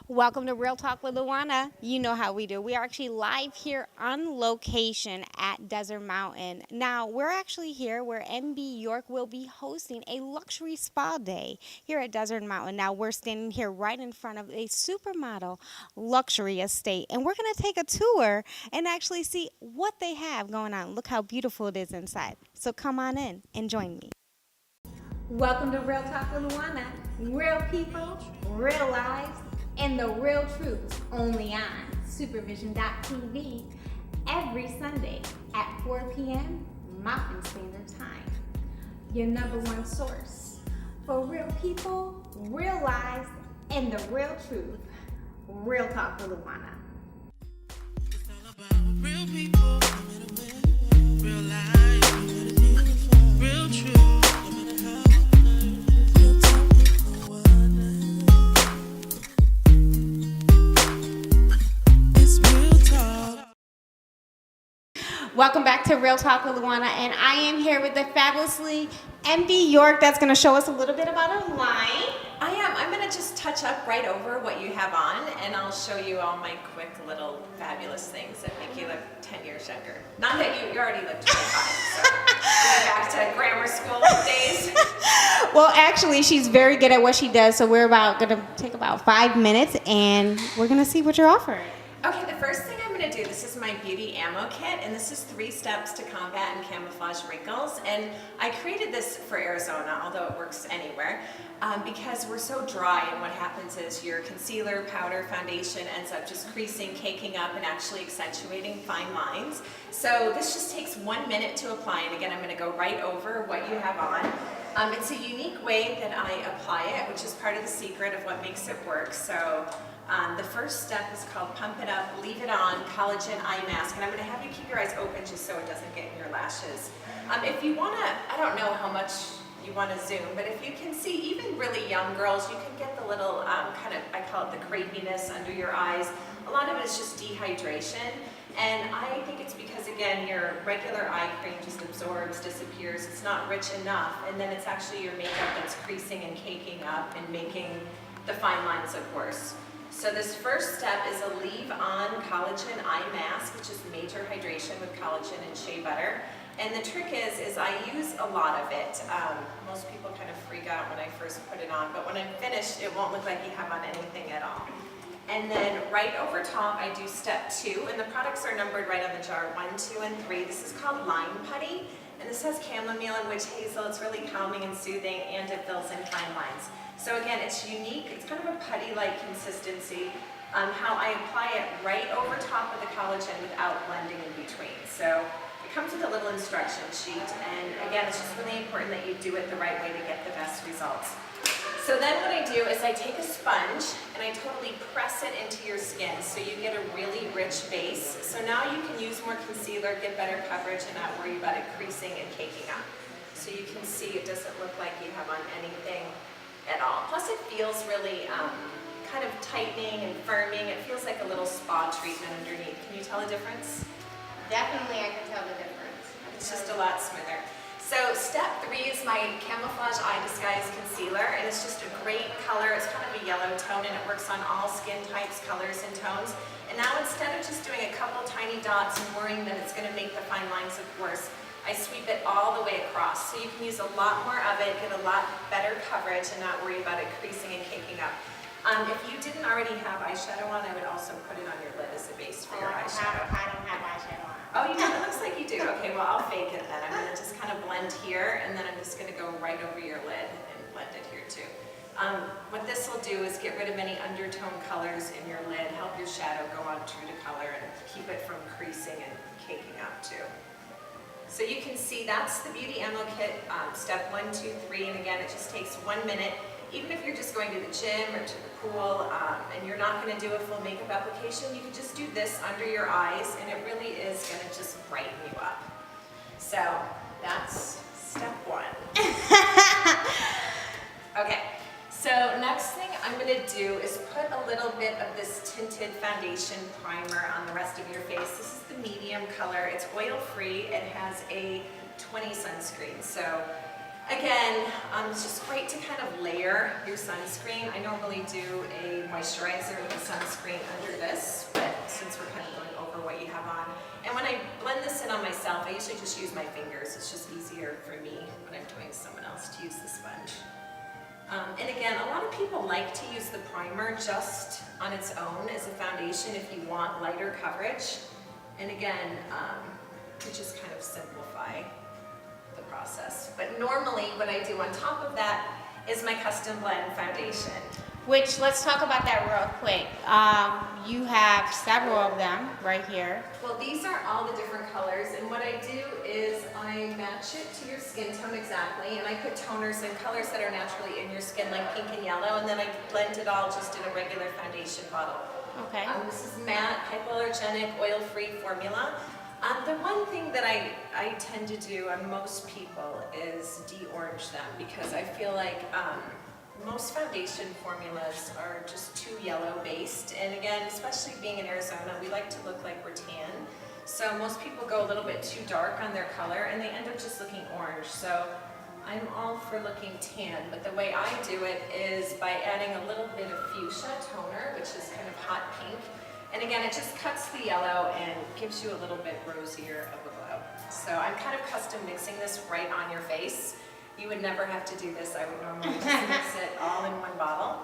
Welcome to Real Talk with Louanna. You know how we do. We are actually live here on location at Desert Mountain. Now, we're actually here where MB York will be hosting a luxury spa day here at Desert Mountain. Now, we're standing here right in front of a supermodel luxury estate, and we're going to take a tour and actually see what they have going on. Look how beautiful it is inside. So come on in and join me. Welcome to Real Talk with Louanna. Real people, real lives, and the real truth only on Supervision.tv every Sunday at 4 p.m. Mountain Standard Time. Your number one source for real people, real lives, and the real truth. Real Talk with Louanna. It's all about real people, real life, real truth. It's real talk. Welcome back to Real Talk with Louanna, and I am here with the fabulously MB York that's going to show us a little bit about her line. I am. I'm going to just touch up right over what you have on, and I'll show you all my quick little fabulous things that make you look 10 years younger. Not that you already look 25, so we're back to grammar school days. Well, actually, she's very good at what she does, so we're going to take about 5 minutes, and we're going to see what you're offering. Okay, the first thing I'm going to do, this is my beauty ammo kit, and this is 3 steps to combat and camouflage wrinkles. And I created this for Arizona, although it works anywhere, because we're so dry, and what happens is your concealer, powder, foundation ends up just creasing, caking up, and actually accentuating fine lines. So this just takes 1 minute to apply, and again, I'm going to go right over what you have on. It's a unique way that I apply it, which is part of the secret of what makes it work. So the first step is called Pump It Up, Leave It On, Collagen Eye Mask. And I'm going to have you keep your eyes open just so it doesn't get in your lashes. If you want to, I don't know how much you want to zoom, but if you can see, even really young girls, you can get the little kind of, I call it the crepiness under your eyes. A lot of it is just dehydration. And I think it's because, again, your regular eye cream just absorbs, disappears. It's not rich enough. And then it's actually your makeup that's creasing and caking up and making the fine lines look worse. So this first step is a Leave On Collagen Eye Mask, which is major hydration with collagen and shea butter. And the trick is I use a lot of it. Most people kind of freak out when I first put it on, but when I'm finished, it won't look like you have on anything at all. And then right over top, I do step 2, and the products are numbered right on the jar, 1, 2, and 3. This is called Lime Putty, and this has chamomile and witch hazel. It's really calming and soothing, and it fills in fine lines. So again, it's unique. It's kind of a putty-like consistency. How I apply it right over top of the collagen without blending in between. So it comes with a little instruction sheet, and again, it's just really important that you do it the right way to get the best results. So then what I do is I take a sponge and I totally press it into your skin so you get a really rich base. So now you can use more concealer, get better coverage, and not worry about it creasing and caking up. So you can see it doesn't look like you have on anything at all. Plus it feels really kind of tightening and firming. It feels like a little spa treatment underneath. Can you tell the difference? Definitely, I can tell the difference. It's just a lot smoother. So step 3 is my Camouflage Eye Disguise Concealer, and it's just a great color. It's kind of a yellow tone, and it works on all skin types, colors, and tones. And now instead of just doing a couple tiny dots and worrying that it's going to make the fine lines look worse, I sweep it all the way across. So you can use a lot more of it, get a lot better coverage, and not worry about it creasing and caking up. If you didn't already have eyeshadow on, I would also put it on your lid as a base for your eyeshadow. I don't have eyeshadow on. Oh, you do? It looks like you do. Okay, well, I'll fake it then. I'm going to just kind of blend here, and then I'm just going to go right over your lid and blend it here too. What this will do is get rid of any undertone colors in your lid, help your shadow go on true to color, and keep it from creasing and caking up too. So you can see that's the Beauty Ammo Kit, step 1, 2, 3, and again, it just takes 1 minute. Even if you're just going to the gym or to the pool and you're not going to do a full makeup application, you can just do this under your eyes, and it really is going to just brighten you up. So that's step 1. Okay, so next thing I'm going to do is put a little bit of this tinted foundation primer on the rest of your face. This is the medium color. It's oil-free. It has a 20 sunscreen. So Again, it's just great to kind of layer your sunscreen. I normally do a moisturizer with a sunscreen under this, but since we're kind of going over what you have on. And when I blend this in on myself, I usually just use my fingers. It's just easier for me when I'm doing someone else to use the sponge. And again, a lot of people like to use the primer just on its own as a foundation if you want lighter coverage. And again, to just kind of simplify the process. But normally what I do on top of that is my custom blend foundation. Which, let's talk about that real quick. You have several of them right here. Well, these are all the different colors, and what I do is I match it to your skin tone exactly, and I put toners and colors that are naturally in your skin, like pink and yellow, and then I blend it all just in a regular foundation bottle. Okay. This is matte, hypoallergenic, oil-free formula. The one thing that I tend to do on most people is de-orange them, because I feel like most foundation formulas are just too yellow based, and again, especially being in Arizona, we like to look like we're tan. So most people go a little bit too dark on their color and they end up just looking orange. So I'm all for looking tan, but the way I do it is by adding a little bit of fuchsia toner, which is kind of hot pink. And again, it just cuts the yellow and gives you a little bit rosier of a glow. So I'm kind of custom mixing this right on your face. You would never have to do this. I would normally just mix it all in one bottle.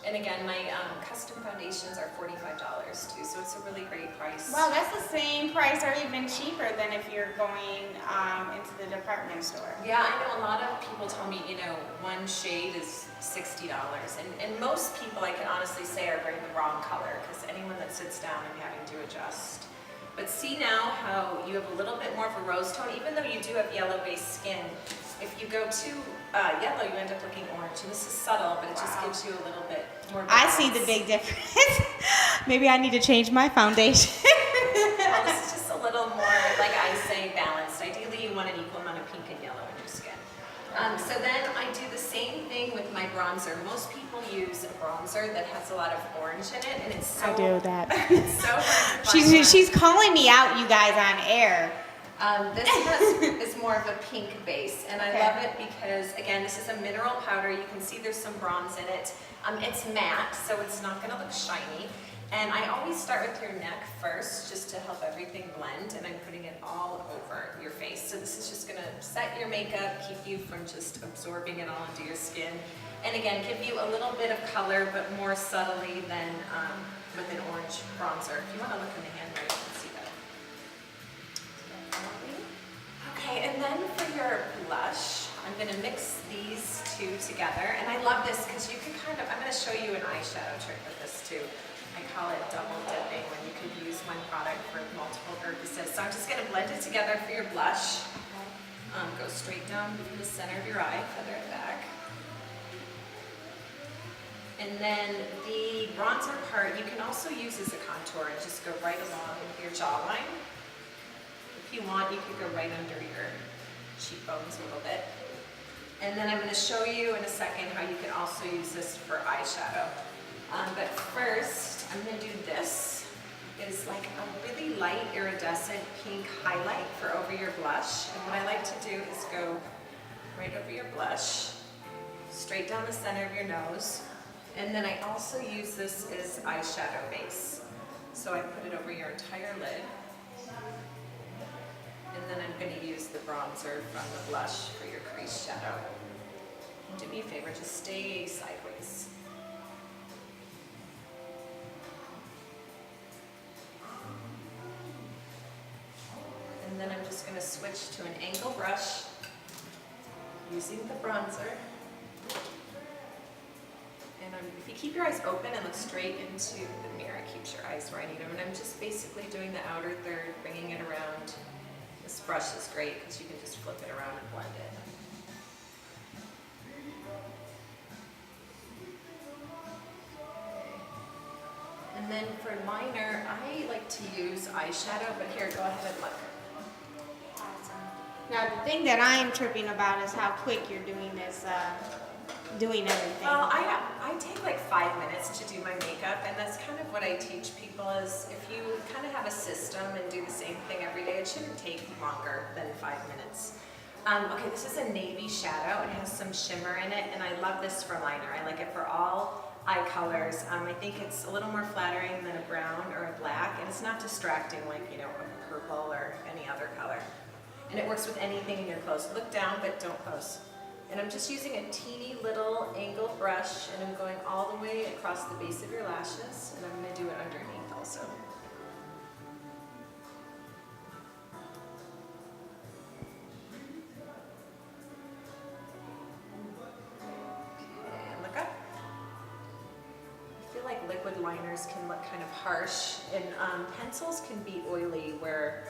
And again, my custom foundations are $45 too, so it's a really great price. Wow, that's the same price or even cheaper than if you're going into the department store. Yeah, I know a lot of people tell me, you know, one shade is $60. And most people, I can honestly say, are wearing the wrong color, because anyone that sits down and having to adjust. But see now how you have a little bit more of a rose tone, even though you do have yellow-based skin. If you go too yellow, you end up looking orange. And this is subtle, but it just gives you a little bit more balance. I see the big difference. Maybe I need to change my foundation. Well, this is just a little more, like I say, balanced. Ideally, you want an equal amount of pink and yellow in your skin. So then I do the same thing with my bronzer. Most people use a bronzer that has a lot of orange in it, and it's so I do that. it's so hard to find one. She's calling me out, you guys, on air. Is more of a pink base, and I love it because, again, this is a mineral powder. You can see there's some bronze in it. It's matte, so it's not going to look shiny. And I always start with your neck first, just to help everything blend, and I'm putting it all over your face. So this is just going to set your makeup, keep you from just absorbing it all into your skin. And again, give you a little bit of color, but more subtly than with an orange bronzer. If you want to look in the handwriting, you can see that. Okay, and then for your blush, I'm going to mix these two together. And I love this because you can kind of, I'm going to show you an eyeshadow trick with this too. I call it double dipping, when you could use one product for multiple purposes. So I'm just going to blend it together for your blush. Go straight down the center of your eye, feather it back. And then the bronzer part, you can also use as a contour and just go right along your jawline. If you want, you could go right under your cheekbones a little bit. And then I'm going to show you in a second how you can also use this for eyeshadow. But first, I'm going to do this. It's like a really light iridescent pink highlight for over your blush. And what I like to do is go right over your blush, straight down the center of your nose. And then I also use this as eyeshadow base. So I put it over your entire lid. And then I'm going to use the bronzer from the blush for your crease shadow. Do me a favor, just stay sideways. And then I'm just going to switch to an angle brush using the bronzer. And if you keep your eyes open and look straight into the mirror, it keeps your eyes where I need them. And I'm just basically doing the outer third, bringing it around. This brush is great because you can just flip it around and blend it. And then for liner, I like to use eyeshadow, but here, go ahead and look. Now, the thing that I am tripping about is how quick you're doing this, doing everything. Well, I take like 5 minutes to do my makeup, and that's kind of what I teach people is if you kind of have a system and do the same thing every day, it shouldn't take longer than 5 minutes. Okay, this is a navy shadow. It has some shimmer in it, and I love this for liner. I like it for all eye colors. I think it's a little more flattering than a brown or a black, and it's not distracting like, you know, a purple or any other color. And it works with anything in your clothes. Look down, but don't close. And I'm just using a teeny little angle brush, and I'm going all the way across the base of your lashes, and I'm going to do it underneath also. Okay, look up. I feel like liquid liners can look kind of harsh, and pencils can be oily where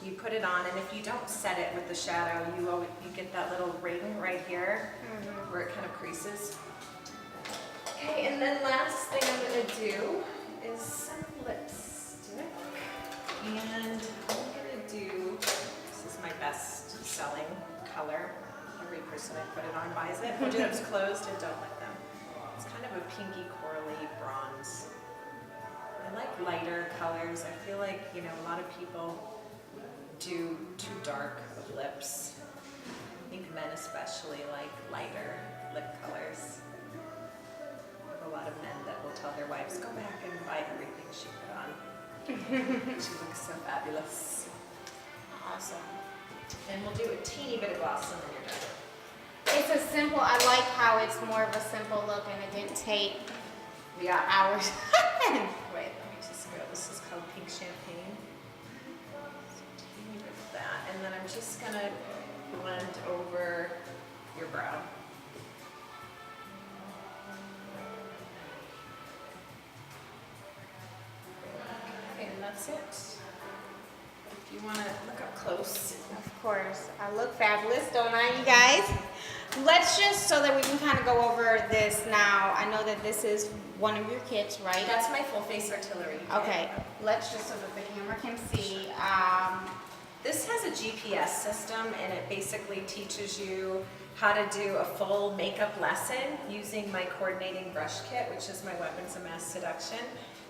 you put it on, and if you don't set it with the shadow, you get that little ring right here where it kind of creases. Okay, and then last thing I'm going to do is some lipstick. And I'm going to do, this is my best selling color. Every person I put it on buys it. Hold your lips closed and don't let them. It's kind of a pinky corally bronze. I like lighter colors. I feel like, you know, a lot of people do too dark of lips. I think men especially like lighter lip colors. I have a lot of men that will tell their wives, go back and buy everything she put on. She looks so fabulous. Awesome. And we'll do a teeny bit of gloss and then you're done. It's a simple, I like how it's more of a simple look and it didn't take hours. Wait, let me just go. This is called Pink Champagne. That, and then I'm just gonna blend over your brow. Okay, and that's it. If you want to look up close. Of course, I look fabulous, don't I, you guys? Let's just, so that we can kind of go over this now. I know that this is one of your kits, right? That's my full face artillery. Okay, let's just, so that the camera can see. This has a GPS system, and it basically teaches you how to do a full makeup lesson using my coordinating brush kit, which is my Weapons of Mass Seduction.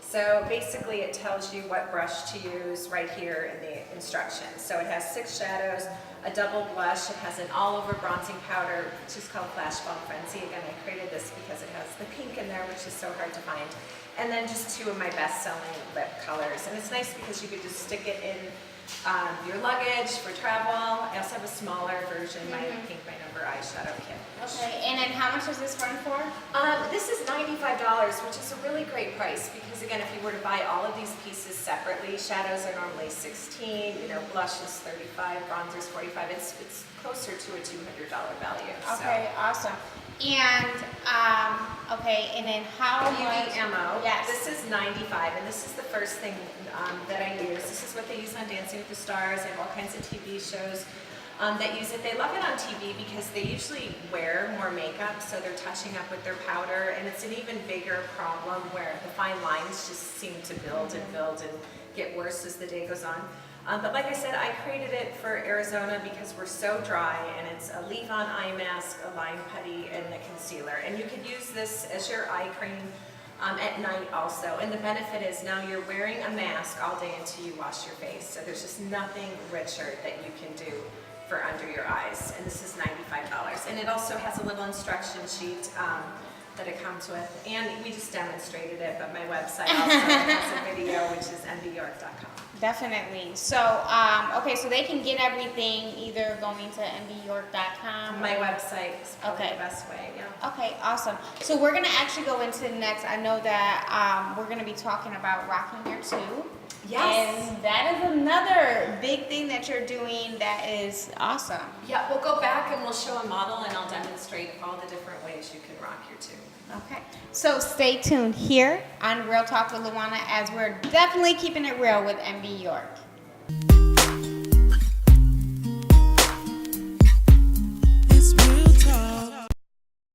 So basically it tells you what brush to use right here in the instructions. So it has 6 shadows, a double blush, it has an all-over bronzing powder, which is called Flash Bomb Frenzy. Again, I created this because it has the pink in there, which is so hard to find. And then just 2 of my best-selling lip colors. And it's nice because you could just stick it in your luggage for travel. I also have a smaller version, my Pink by Number eyeshadow kit. Okay, and then how much does this run for? This is $95, which is a really great price because again, if you were to buy all of these pieces separately, shadows are normally $16, you know, blush is $35, bronzer is $45. It's closer to a $200 value. Okay, awesome. And okay, and then how much? UV ammo. Yes. This is $95, and this is the first thing that I use. This is what they use on Dancing with the Stars. They have all kinds of TV shows that use it. They love it on TV because they usually wear more makeup, so they're touching up with their powder, and it's an even bigger problem where the fine lines just seem to build and get worse as the day goes on. But like I said, I created it for Arizona because we're so dry, and it's a leave-on eye mask, a line putty, and a concealer. And you could use this as your eye cream at night also. And the benefit is now you're wearing a mask all day until you wash your face. So there's just nothing richer that you can do for under your eyes. And this is $95. And it also has a little instruction sheet that it comes with. And we just demonstrated it, but my website also has a video, which is mbyork.com. Definitely. So, okay, so they can get everything either going to mbyork.com. My website is probably Okay. the best way, yeah. Okay, awesome. So we're gonna actually go into next. I know that we're gonna be talking about rocking your tube. Yes. And that is another big thing that you're doing that is awesome. Yeah, we'll go back and we'll show a model and I'll demonstrate all the different ways you can rock your tube. Okay. So stay tuned here on Real Talk with Louanna as we're definitely keeping it real with MB York.